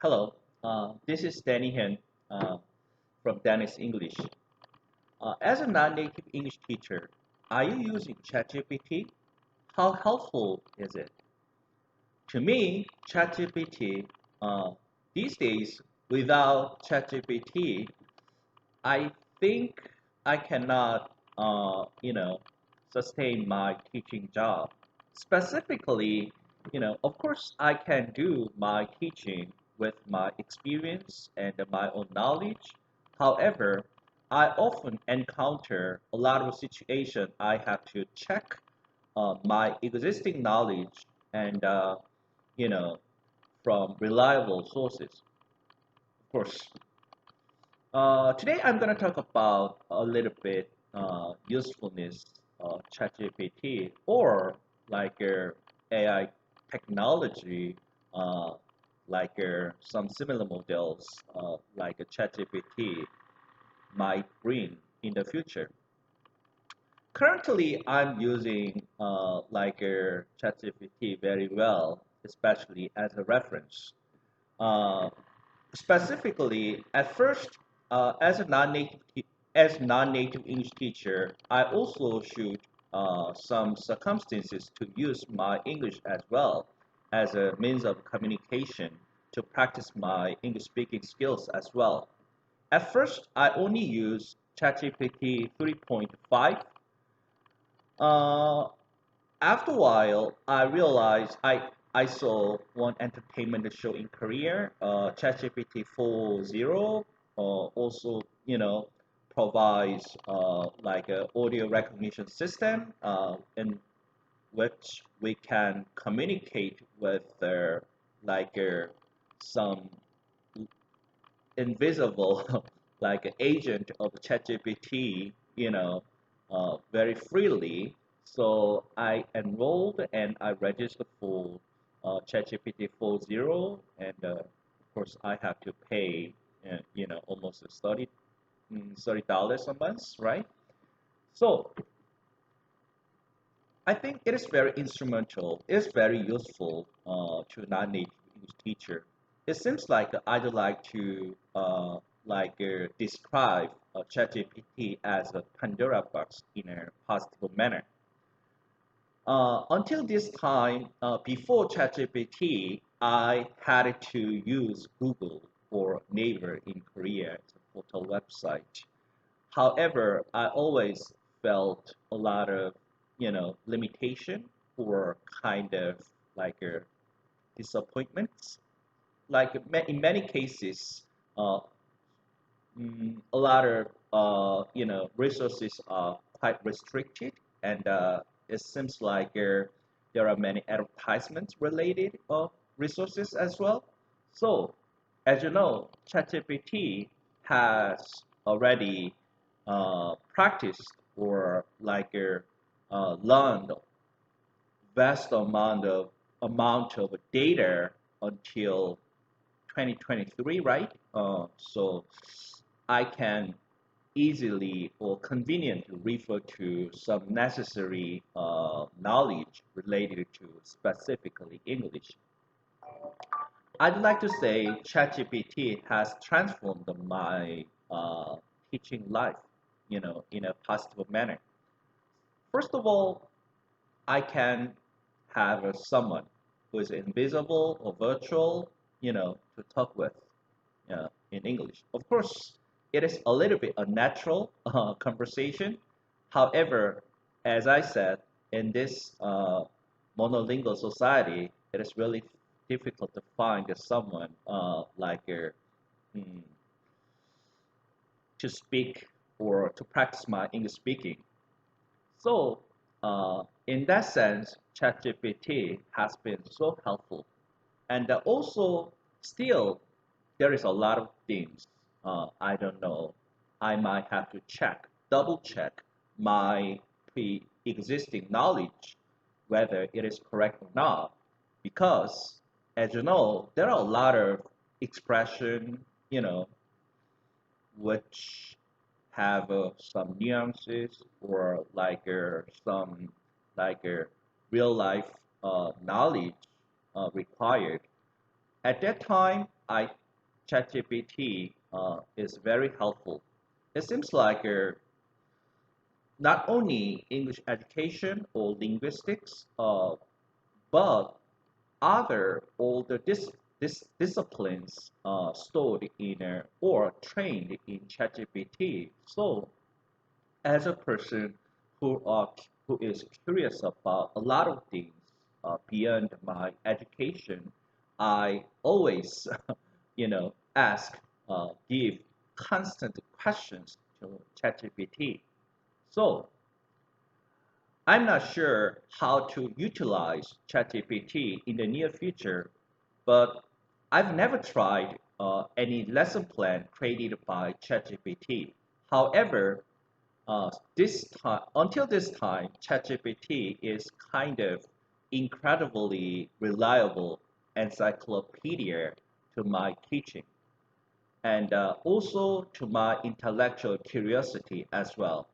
Hello, this is Danny Hyun from Danny's English. As a non-native English teacher, are you using Chat GPT? How helpful is it? To me, Chat GPT, these days, without Chat GPT, I think I cannot, sustain my teaching job. Specifically, of course, I can do my teaching with my experience and my own knowledge. However, I often encounter a lot of situations I have to check my existing knowledge and, you know, from reliable sources. Of course, today I'm going to talk about a little bit usefulness of ChatGPT or like AI technology, uh, like some similar models like a ChatGPT might bring in the future. Currently, I'm using ChatGPT very well, especially as a reference. Uh, Specifically, at first, as non-native English teacher, I also should some circumstances to use my English as well as a means of communication to practice my English speaking skills as well. At first, I only use ChatGPT 3.5. Uh, After a while, I realized I saw one entertainment show in Korea, ChatGPT 4.0, also, provides like a audio recognition system in which we can communicate with some invisible like agent of ChatGPT, very freely. So I enrolled and I registered for ChatGPT 4.0, and of course I have to pay, almost $30 a month, right? So I think it is very instrumental. It's very useful to non-native English teacher. It seems like I'd like to describe ChatGPT as a Pandora box in a positive manner. Until this time, before ChatGPT, I had to use Google or Naver in Korea as a portal website. However, I always felt a lot of, limitation or kind of like disappointments. Like in many cases, uh, a lot of, resources are quite restricted, and it seems like there are many advertisements related resources as well. So, as you know, ChatGPT has already practiced or learned vast amount of data until 2023, right? So I can easily or conveniently refer to some necessary knowledge related to specifically English. I'd like to say ChatGPT has transformed my teaching life, in a positive manner. First of all, I can have someone who is invisible or virtual, to talk with in English. Of course, it is a little bit unnatural conversation. However, as I said, in this monolingual society, it is really difficult to find someone mm, to speak or to practice my English speaking. So, in that sense, ChatGPT has been so helpful. And also, still, there is a lot of things I don't know. I might have to double check my pre-existing knowledge, whether it is correct or not. Because, as you know, there are a lot of expression, which have some nuances or some like real life knowledge required. At that time, I ChatGPT is very helpful. It seems like not only English education or linguistics, but other older disciplines stored in or trained in ChatGPT. So, as a person who are who is curious about a lot of things beyond my education, I always, ask, give constant questions to ChatGPT. So I'm not sure how to utilize ChatGPT in the near future, but I've never tried any lesson plan created by ChatGPT. However, this time until this time, ChatGPT is kind of incredibly reliable encyclopedia to my teaching and also to my intellectual curiosity as well.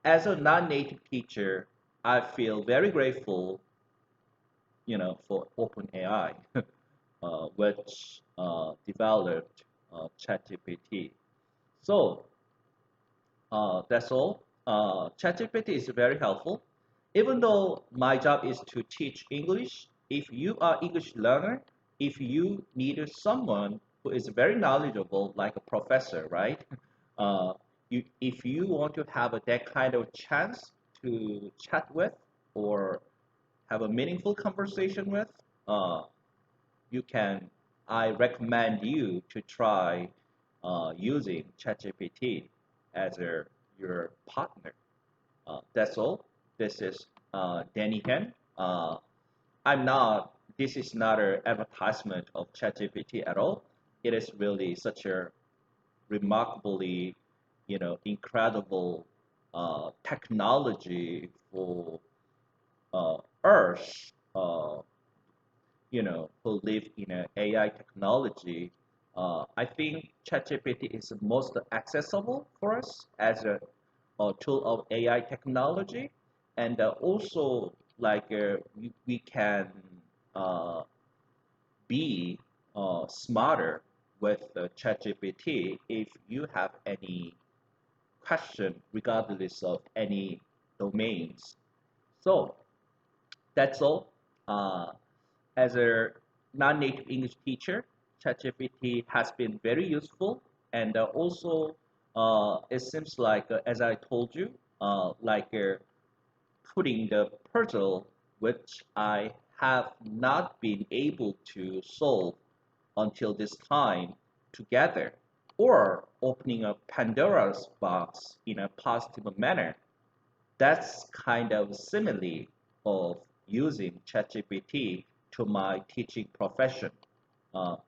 As a non-native teacher, I feel very grateful, for OpenAI, which developed ChatGPT. So that's all. ChatGPT is very helpful. Even though my job is to teach English, if you are English learner, if you need someone who is very knowledgeable, like a professor, right? If you want to have that kind of chance to chat with or have a meaningful conversation with, uh, you can. I recommend you to try using ChatGPT as your partner. That's all. This is Danny Hen. I'm not. This is not an advertisement of ChatGPT at all. It is really such a remarkably, incredible technology for Earth. Who live in an AI technology, I think ChatGPT is the most accessible for us as a tool of AI technology, and also like we can uh, be smarter with ChatGPT if you have any question regardless of any domains. So that's all. As a non-native English teacher, ChatGPT has been very useful, and also it seems like, as I told you, like putting the puzzle which I have not been able to solve until this time together, or opening a Pandora's box in a positive manner. That's kind of simile of using ChatGPT to my teaching profession.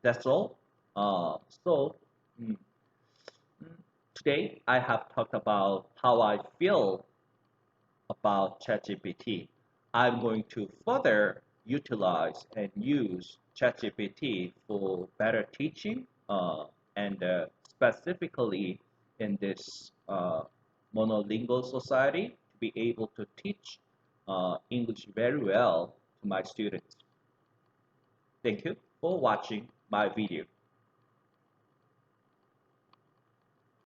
That's all. So mm, mm, today I have talked about how I feel about ChatGPT. I'm going to further utilize and use ChatGPT for better teaching and specifically in this monolingual society to be able to teach English very well to my students. Thank you for watching my video.